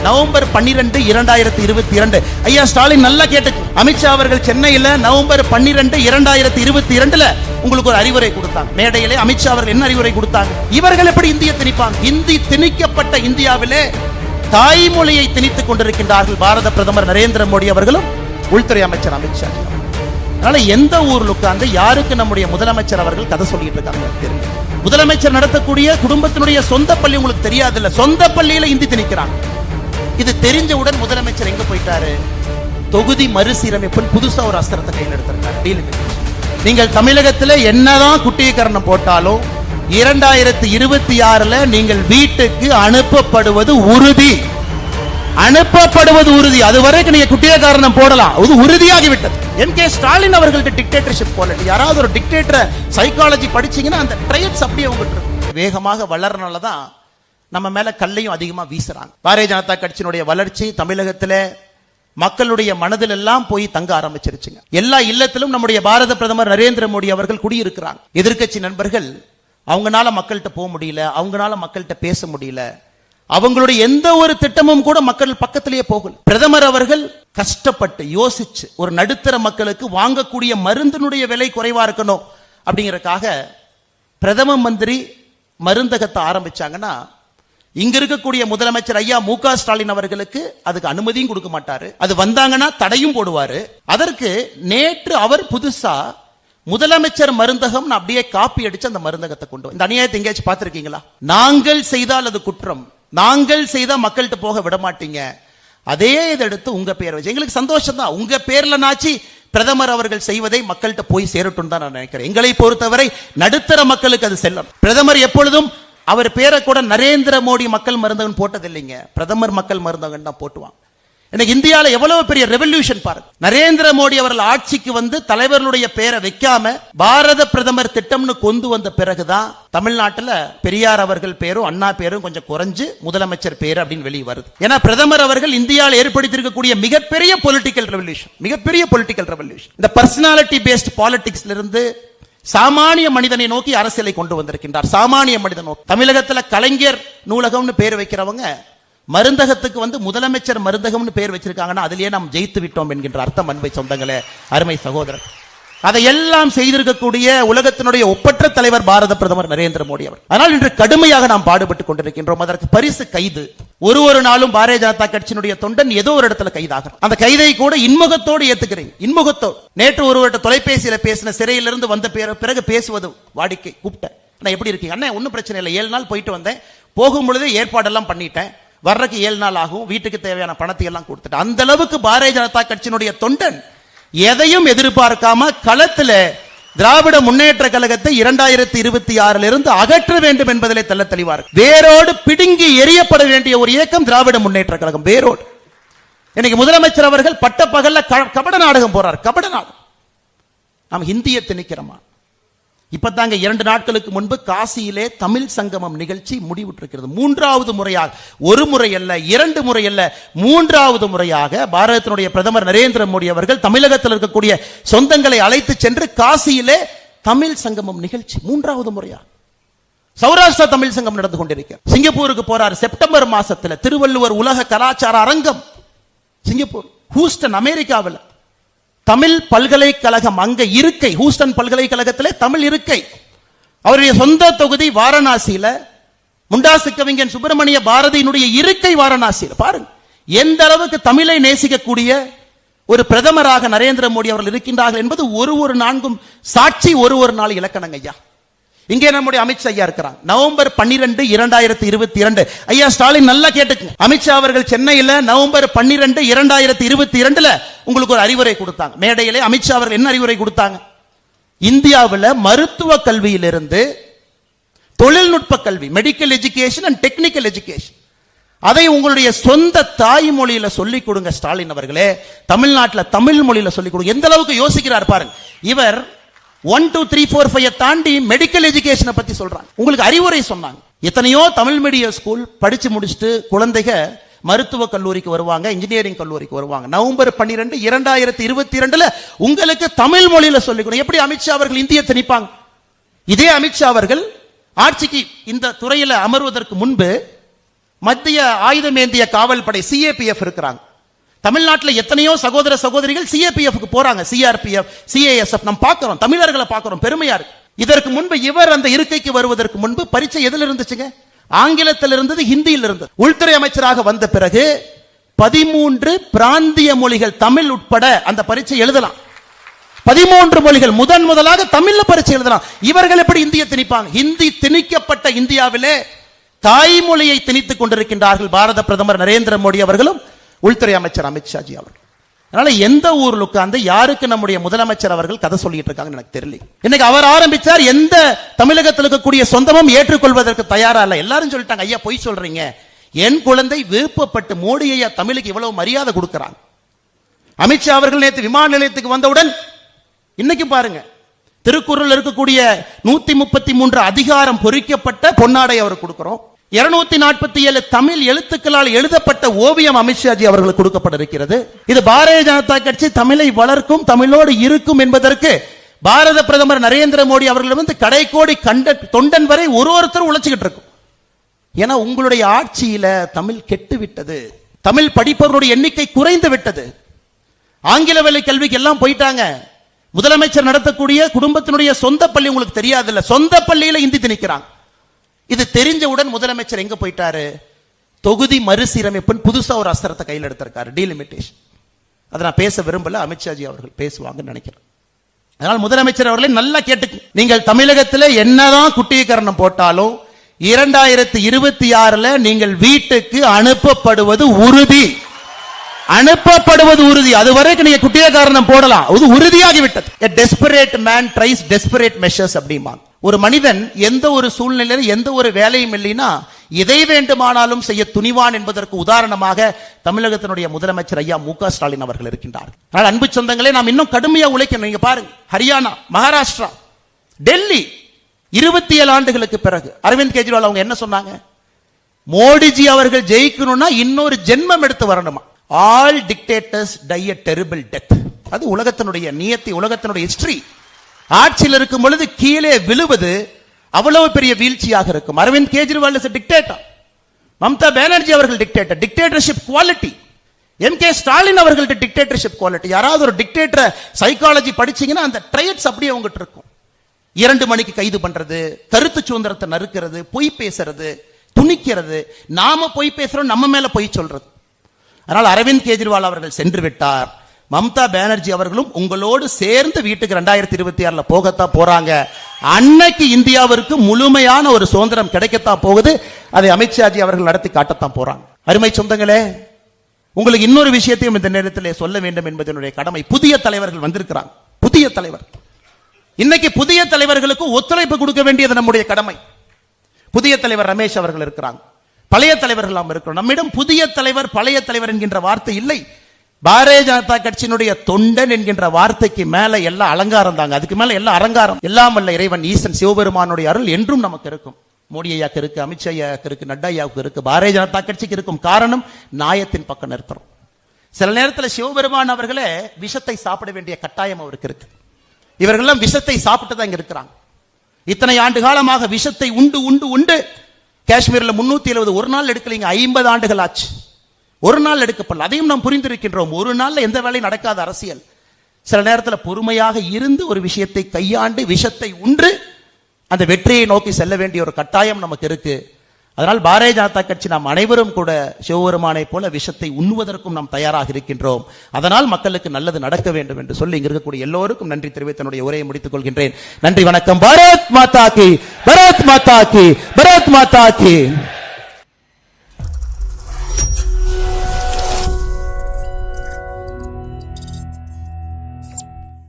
November 12, 2022. ஐயா ஸ்டாலின் நல்லா கேட்டு, அமித்ஷா அவர்கள் சென்னையில நவம்பர் 12, 2022 உங்களுக்கு ஒரு அறிவுரை கொடுத்தாங்க. மேடையிலே அமித்ஷா அவர்கள் என்ன அறிவுரை கொடுத்தாங்க? இவர்கள் எப்படி இந்திய திணிப்பாங்க? இந்தி திணிக்கப்பட்ட இந்தியாவிலே தாய்மொழியை திணித்துக் கொண்டிருக்கின்றார்கள் பாரத பிரதமர் நரேந்திர மோடி அவர்களும் உள்துறை அமைச்சர் அமித்ஷா. அதனால எந்த ஊர்ல உட்கார்ந்து யாருக்கு நம்முடைய முதலமைச்சர் அவர்கள் கதை சொல்லிட்டு இருக்காங்க தெரியும். முதலமைச்சர் நடத்தக்கூடிய குடும்பத்தினுடைய சொந்த பள்ளி உங்களுக்கு தெரியாது இல்ல, சொந்த பள்ளியில இந்தி திணிக்கிறாங்க. இது தெரிஞ்சவுடன் முதலமைச்சர் எங்க போயிட்டாரு? தொகுதி மறுசீரமைப்பு புதுசா ஒரு அஸ்திரத்தை கையில் எடுத்திருக்காரு. நீங்கள் தமிழகத்தில் என்னதான் குட்டியக்கரணம் போட்டாலும் 2026 நீங்கள் வீட்டுக்கு அனுப்பப்படுவது உறுதி. அனுப்பப்படுவது உறுதி. அதுவரைக்கும் நீங்க குட்டியக்காரணம் போடலாம், அது உறுதியாகிவிட்டது. எம்.கே. ஸ்டாலின் அவர்களுக்கு டிக்டேட்டர்ஷிப் குவாலிட்டி. யாராவது ஒரு டிக்டேட்டர் சைக்காலஜி படிச்சீங்கன்னா அந்த ட்ரைட்ஸ் அப்படியே உங்ககிட்ட வேகமாக வளர்றனாலதான் நம்ம மேல கல்லையும் அதிகமா வீசுறாங்க. பாரதிய ஜனதா கட்சியினுடைய வளர்ச்சி தமிழகத்திலே மக்களுடைய மனதில் எல்லாம் போய் தங்க ஆரம்பிச்சிருச்சுங்க. எல்லா இல்லத்திலும் நம்முடைய பாரத பிரதமர் நரேந்திர மோடி அவர்கள் குடியிருக்கிறாங்க. எதிர்க்கட்சி நண்பர்கள் அவங்களால மக்கள்கிட்ட போக முடியல, அவங்களால மக்கள்கிட்ட பேச முடியல, அவங்களுடைய எந்த ஒரு திட்டமும் கூட மக்கள் பக்கத்திலேயே போகல. பிரதமர் அவர்கள் கஷ்டப்பட்டு யோசிச்சு ஒரு நடுத்தர மக்களுக்கு வாங்கக்கூடிய மருந்தினுடைய விலை குறைவா இருக்கணும் அப்படிங்கறதுக்காக பிரதம மந்திரி மருந்தகத்தை ஆரம்பிச்சாங்கன்னா, இங்க இருக்கக்கூடிய முதலமைச்சர் ஐயா மு.க. ஸ்டாலின் அவர்களுக்கு அதுக்கு அனுமதியும் கொடுக்க மாட்டாரு. அது வந்தாங்கன்னா தடையும் போடுவாரு. அதற்கு நேற்று அவர் புதுசா முதலமைச்சர் மருந்தகம் அப்படியே காப்பி அடிச்சு அந்த மருந்தகத்தை கொண்டு இந்த அநியாயத்தை எங்கேயாச்சும் பார்த்திருக்கீங்களா? நாங்கள் செய்தால் அது குற்றம், நாங்கள் செய்தா மக்கள்கிட்ட போக விட மாட்டீங்க, அதே இதை எடுத்து உங்க பேர் வச்சு எங்களுக்கு சந்தோஷம் தான். உங்க பேர்ல நாச்சி பிரதமர் அவர்கள் செய்வதை மக்கள்கிட்ட போய் சேரட்டும் தான் நான் நினைக்கிறேன். எங்களை பொறுத்தவரை நடுத்தர மக்களுக்கு அது செல்லும். பிரதமர் எப்பொழுதும் அவர் பேரை கூட நரேந்திர மோடி மக்கள் மருந்தகன் போட்டது இல்லைங்க, பிரதமர் மக்கள் மருந்தகன் தான் போட்டுவாங்க. எனக்கு இந்தியாவில் எவ்வளவு பெரிய ரெவல்யூஷன் பாருங்க. நரேந்திர மோடி அவர்கள் ஆட்சிக்கு வந்து தலைவர்களுடைய பேரை வைக்காம பாரத பிரதமர் திட்டம்னு கொண்டு வந்த பிறகுதான் தமிழ்நாட்டில் பெரியார் அவர்கள் பேரும் அண்ணா பேரும் கொஞ்சம் குறைஞ்சு முதலமைச்சர் பேரு அப்படின்னு வெளியே வருது. ஏன்னா பிரதமர் அவர்கள் இந்தியாவில் ஏற்படுத்தியிருக்கக்கூடிய மிகப்பெரிய பொலிட்டிக்கல் ரெவல்யூஷன், மிகப்பெரிய பொலிட்டிக்கல் ரெவல்யூஷன். இந்த பர்சனாலிட்டி பேஸ்ட் பாலிடிக்ஸ்ல இருந்து சாமானிய மனிதனை நோக்கி அரசியலை கொண்டு வந்திருக்கின்றார். சாமானிய மனிதன் நோக்கி தமிழகத்தில் கலைஞர் நூலகம்னு பேர் வைக்கிறவங்க மருந்தகத்துக்கு வந்து முதலமைச்சர் மருந்தகம்னு பேர் வச்சிருக்காங்கன்னா அதிலேயே நாம் ஜெயித்து விட்டோம் என்கின்ற அர்த்தம். அன்பை சொந்தங்களே, அருமை சகோதரர், அதையெல்லாம் செய்திருக்கக்கூடிய உலகத்தினுடைய ஒப்பற்ற தலைவர் பாரத பிரதமர் நரேந்திர மோடி அவர். ஆனால் இன்று கடுமையாக நாம் பாடுபட்டுக் கொண்டிருக்கின்றோம். அதற்கு பரிசு கைது. ஒரு நாளும் பாரதிய ஜனதா கட்சியினுடைய தொண்டன் ஏதோ ஒரு இடத்துல கைதாகிறார். அந்த கைதை கூட இன்முகத்தோடு ஏத்துக்கிறீங்க, இன்முகத்தோடு. நேற்று ஒருவர்கிட்ட தொலைபேசியில பேசின, சிறையிலிருந்து வந்த பிறகு பேசுவது வாடிக்கை. கூப்பிட்டேன், நான் எப்படி இருக்கீங்க? அண்ணா ஒன்னும் பிரச்சனை இல்லை, 7 நாள் போயிட்டு வந்தேன், போகும்பொழுதே ஏற்பாடெல்லாம் பண்ணிட்டேன், வர்றதுக்கு 7 நாள் ஆகும், வீட்டுக்கு தேவையான பணத்தை எல்லாம் கொடுத்துட்டேன். அந்த அளவுக்கு பாரதிய ஜனதா கட்சியினுடைய தொண்டன் எதையும் எதிர்பார்க்காம களத்தில் திராவிட முன்னேற்ற கழகத்தை 2026 இருந்து அகற்ற வேண்டும் என்பதிலே தெள்ள தெளிவார். வேரோடு பிடுங்கி எரியப்பட வேண்டிய ஒரு இயக்கம் திராவிட முன்னேற்ற கழகம், வேரோடு. இன்னைக்கு முதலமைச்சர் அவர்கள் பட்ட பகல்ல கபட நாடகம் போறார். கபட நாடகம். நாம் ஹிந்தியை திணிக்கிறோமா? இப்பதாங்க 2 நாட்களுக்கு முன்பு காசியிலே தமிழ் சங்கமம் நிகழ்ச்சி முடிவுற்றிருக்கிறது. 3வது முறையாக, ஒரு முறை அல்ல, 2 முறை அல்ல, 3வது முறையாக பாரதத்தினுடைய பிரதமர் நரேந்திர மோடி அவர்கள் தமிழகத்தில் இருக்கக்கூடிய சொந்தங்களை அழைத்து சென்று காசியிலே தமிழ் சங்கமம் நிகழ்ச்சி 3வது முறையாக. சௌராஷ்டிரா தமிழ் சங்கம் நடந்து கொண்டிருக்கிறது. சிங்கப்பூருக்கு போறார் செப்டம்பர் மாசத்துல. திருவள்ளுவர் உலக கலாச்சார அரங்கம் சிங்கப்பூர். ஹூஸ்டன் அமெரிக்காவில் தமிழ் பல்கலைக்கழகம் அங்க இருக்கை. ஹூஸ்டன் பல்கலைக்கழகத்திலே தமிழ் இருக்கை. அவருடைய சொந்த தொகுதி வாரணாசியில. முண்டாசு கவிஞன் சுப்பிரமணிய பாரதியினுடைய இருக்கை வாரணாசியில். பாருங்க எந்த அளவுக்கு தமிழை நேசிக்கக்கூடிய ஒரு பிரதமராக நரேந்திர மோடி அவர்கள் இருக்கின்றார்கள் என்பது ஒரு நான்கும் சாட்சி, ஒரு நாள் இலக்கணங்க ஐயா. இங்கே நம்முடைய அமித்ஷா ஐயா இருக்கிறாங்க. நவம்பர் 12, 2022. ஐயா ஸ்டாலின் நல்லா கேட்டுக்குங்க. அமித்ஷா அவர்கள் சென்னையில நவம்பர் 12, 2022 உங்களுக்கு ஒரு அறிவுரை கொடுத்தாங்க. மேடையிலே அமித்ஷா அவர்கள் என்ன அறிவுரை கொடுத்தாங்க? இந்தியாவில் மருத்துவ கல்வியிலிருந்து தொழில்நுட்ப கல்வி, medical education and technical education, அதை உங்களுடைய சொந்த தாய்மொழியில சொல்லிக் கொடுங்க ஸ்டாலின் அவர்களே. தமிழ்நாட்டில் தமிழ் மொழியில சொல்லிக் கொடுங்க. எந்த அளவுக்கு யோசிக்கிறார் பாருங்க. இவர் 1, 2, 3, 4, 5 தாண்டி மெடிக்கல் எஜுகேஷனை பத்தி சொல்றாங்க. உங்களுக்கு அறிவுரை சொன்னாங்க. எத்தனையோ தமிழ் மீடியம் ஸ்கூல் படிச்சு முடிச்சுட்டு குழந்தைக மருத்துவ கல்லூரிக்கு வருவாங்க, இன்ஜினியரிங் கல்லூரிக்கு வருவாங்க. நவம்பர் 12, 2022 உங்களுக்கு தமிழ் மொழியில சொல்லிக்கணும். எப்படி அமித்ஷா அவர்கள் இந்திய திணிப்பாங்க? இதே அமித்ஷா அவர்கள் ஆட்சிக்கு இந்த துறையில அமர்வதற்கு முன்பு மத்திய ஆயுதமேந்திய காவல் படை சிஏபிஎஃப் இருக்கிறாங்க. தமிழ்நாட்டில் எத்தனையோ சகோதர சகோதரிகள் சிஏபிஎஃப்க்கு போறாங்க. சிஆர்பிஎஃப், சிஏஎஸ்எஃப் நம்ம பார்க்கிறோம், தமிழர்களை பார்க்கிறோம், பெருமையா இருக்கு. இதற்கு முன்பு இவர் அந்த இருக்கைக்கு வருவதற்கு முன்பு பரீட்சை எதில் இருந்துச்சுங்க? ஆங்கிலத்தில் இருந்தது, ஹிந்தியில் இருந்தது. உள்துறை அமைச்சராக வந்த பிறகு 13 பிராந்திய மொழிகள் தமிழ் உட்பட அந்த பரீட்சை எழுதலாம். 13 மொழிகள் முதலாக தமிழ்ல பரீட்சை எழுதலாம். இவர்கள் எப்படி இந்திய திணிப்பாங்க? ஹிந்தி திணிக்கப்பட்ட இந்தியாவிலே தாய்மொழியை திணித்துக் கொண்டிருக்கின்றார்கள் பாரத பிரதமர் நரேந்திர மோடி அவர்களும் உள்துறை அமைச்சர் அமித்ஷாஜி அவர்கள். அதனால எந்த ஊர்ல உட்கார்ந்து யாருக்கு நம்முடைய முதலமைச்சர் அவர்கள் கதை சொல்லிட்டு இருக்காங்கன்னு எனக்கு தெரியல. இன்னைக்கு அவர் ஆரம்பிச்சார், எந்த தமிழகத்தில் இருக்கக்கூடிய சொந்தமும் ஏற்றுக்கொள்வதற்கு தயாரா இல்ல. எல்லாரும் சொல்லிட்டாங்க, ஐயா பொய் சொல்றீங்க, என் குழந்தை விருப்பப்பட்டு மோடி ஐயா தமிழுக்கு இவ்வளவு மரியாதை கொடுக்கிறாங்க. அமித்ஷா அவர்கள் நேற்று விமான நிலையத்துக்கு வந்தவுடன் இன்னைக்கு பாருங்க, திருக்குறள் இருக்கக்கூடிய 133 அதிகாரம் பொறிக்கப்பட்ட பொன்னாடை அவர் கொடுக்கிறோம். 247 தமிழ் எழுத்துக்களால் எழுதப்பட்ட ஓவியம் அமித்ஷாஜி அவர்களுக்கு கொடுக்கப்பட இருக்கிறது. இது பாரதிய ஜனதா கட்சி தமிழை வளர்க்கும், தமிழோடு இருக்கும் என்பதற்கு பாரத பிரதமர் நரேந்திர மோடி அவர்களிடம் கடைக்கோடி தொண்டன் வரை ஒருத்தரும் உழைச்சுக்கிட்டு இருக்கும். ஏன்னா உங்களுடைய ஆட்சியில தமிழ் கெட்டு விட்டது, தமிழ் படிப்பவர்களுடைய எண்ணிக்கை குறைந்து விட்டது. ஆங்கில வேலை கல்விக்கு எல்லாம் போயிட்டாங்க. முதலமைச்சர் நடத்தக்கூடிய குடும்பத்தினுடைய சொந்த பள்ளி உங்களுக்கு தெரியாது இல்ல, சொந்த பள்ளியில இந்தி திணிக்கிறாங்க. இது தெரிஞ்சவுடன் முதலமைச்சர் எங்க போயிட்டாரு? தொகுதி மறுசீரமைப்பு புதுசா ஒரு அஸ்திரத்தை கையில் எடுத்திருக்காரு, டீலிமிட்டேஷன். அதை நான் பேச விரும்பல, அமித்ஷாஜி அவர்கள் பேசுவாங்கன்னு நினைக்கிறேன். அதனால் முதலமைச்சர் அவர்களை நல்லா கேட்டு, நீங்கள் தமிழகத்தில் என்னதான் குட்டியக்கரணம் போட்டாலும் 2026 நீங்கள் வீட்டுக்கு அனுப்பப்படுவது உறுதி, அனுப்பப்படுவது உறுதி. அதுவரைக்கும் நீங்க குட்டிய காரணம் போடலாம், அது உறுதியாகிவிட்டது. A desperate man tries desperate measures அப்படிமா. ஒரு மனிதன் எந்த ஒரு சூழ்நிலையில் எந்த ஒரு வேலையும் இல்லைன்னா எதை வேண்டுமானாலும் செய்ய துணிவான் என்பதற்கு உதாரணமாக தமிழகத்தினுடைய முதலமைச்சர் ஐயா மு.க. ஸ்டாலின் அவர்கள் இருக்கின்றார். ஆனால் அன்பு சொந்தங்களே, நாம் இன்னும் கடுமையா உழைக்கணும். நீங்க பாருங்க, ஹரியானா, மகாராஷ்டிரா, டெல்லி 27 ஆண்டுகளுக்கு பிறகு அரவிந்த் கெஜ்ரிவால் அவங்க என்ன சொன்னாங்க? மோடிஜி அவர்கள் ஜெயிக்கணும்னா இன்னொரு ஜென்மம் எடுத்து வரணுமா. ஆல் டிக்டேட்டர்ஸ் டை எ டெரிபிள் டெத். அது உலகத்தினுடைய நியத்தி, உலகத்தினுடைய ஹிஸ்டரி. ஆட்சியில் இருக்கும் பொழுது கீழே விழுவது அவ்வளவு பெரிய வீழ்ச்சியாக இருக்கும். அரவிந்த் கெஜ்ரிவால் இஸ் டிக்டேட்டர், மம்தா பானர்ஜி அவர்கள் dictator, dictatorship quality. MK. Stalin அவர்கள் டிக்டேட்டர்ஷிப் குவாலிட்டி. யாராவது ஒரு டிக்டேட்டர் சைக்காலஜி படிச்சீங்கன்னா அந்த ட்ரைட்ஸ் அப்படியே உங்ககிட்ட இருக்கும். 2 மணிக்கு கைது பண்றது, கருத்து சுதந்திரத்தை நறுக்கிறது, பொய் பேசுறது, துணிக்கிறது, நாம பொய் பேசுறோம், நம்ம மேல பொய் சொல்றது. அதனால் அரவிந்த் கெஜ்ரிவால் அவர்கள் சென்று விட்டார். மம்தா பானர்ஜி அவர்களும் உங்களோடு சேர்ந்து வீட்டுக்கு 2026 போகத்தான் போறாங்க. அன்னைக்கு இந்தியாவிற்கு முழுமையான ஒரு சுதந்திரம் கிடைக்கத்தான் போகுது. அதை அமித்ஷாஜி அவர்கள் நடத்தி காட்டத்தான் போறாங்க. அருமை சொந்தங்களே, உங்களுக்கு இன்னொரு விஷயத்தையும் இந்த நேரத்தில் சொல்ல வேண்டும் என்பதனுடைய கடமை. புதிய தலைவர்கள் வந்திருக்கிறாங்க, புதிய தலைவர். இன்னைக்கு புதிய தலைவர்களுக்கு ஒத்துழைப்பு கொடுக்க வேண்டியது நம்முடைய கடமை. புதிய தலைவர் ரமேஷ் அவர்கள் இருக்கிறாங்க, பழைய தலைவர்கள் நாம் இருக்கிறோம். நம்மிடம் புதிய தலைவர் பழைய தலைவர் என்கின்ற வார்த்தை இல்லை. பாரதிய ஜனதா கட்சியினுடைய தொண்டன் என்கின்ற வார்த்தைக்கு மேல எல்லாம் அலங்காரம் தாங்க, அதுக்கு மேல எல்லாம் அலங்காரம். எல்லாம் வல்ல இறைவன் ஈசன் சிவபெருமானுடைய அருள் என்றும் நமக்கு இருக்கும். மோடி ஐயாக்கு இருக்கு, அமித்ஷா ஐயாவுக்கு இருக்கு, நட்டா ஐயாவுக்கு இருக்கு, பாரதிய ஜனதா கட்சிக்கு இருக்கும். காரணம், நியாயத்தின் பக்கம் நிறுத்துறோம். சில நேரத்தில் சிவபெருமான் அவர்களே விஷத்தை சாப்பிட வேண்டிய கட்டாயம் அவருக்கு இருக்கு. இவர்கள்லாம் விஷத்தை சாப்பிட்டு தான் இங்க இருக்கிறாங்க. இத்தனை ஆண்டு காலமாக விஷத்தை உண்டு உண்டு உண்டு காஷ்மீர்ல 370 ஒரு நாள் எடுக்கலீங்க, 50 ஆண்டுகள் ஆச்சு. ஒரு நாள் எடுக்கப்படல. அதையும் நாம் புரிந்திருக்கின்றோம். ஒரு நாள்ல எந்த வேலையும் நடக்காத அரசியல். சில நேரத்தில் பொறுமையாக இருந்து ஒரு விஷயத்தை கையாண்டு விஷத்தை உண்டு அந்த வெற்றியை நோக்கி செல்ல வேண்டிய ஒரு கட்டாயம் நமக்கு இருக்கு. அதனால் பாரதிய ஜனதா கட்சி நாம் அனைவரும் கூட சிவபெருமானை போல விஷத்தை உண்ணுவதற்கும் நாம் தயாராக இருக்கின்றோம். அதனால் மக்களுக்கு நல்லது நடக்க வேண்டும் என்று சொல்லி இங்க இருக்கக்கூடிய எல்லோருக்கும் நன்றி தெரிவித்து என்னுடைய உரையை முடித்துக் கொள்கின்றேன். நன்றி, வணக்கம். பாரத் மாதா கி, பாரத் மாதா கி, பாரத் மாதா கி.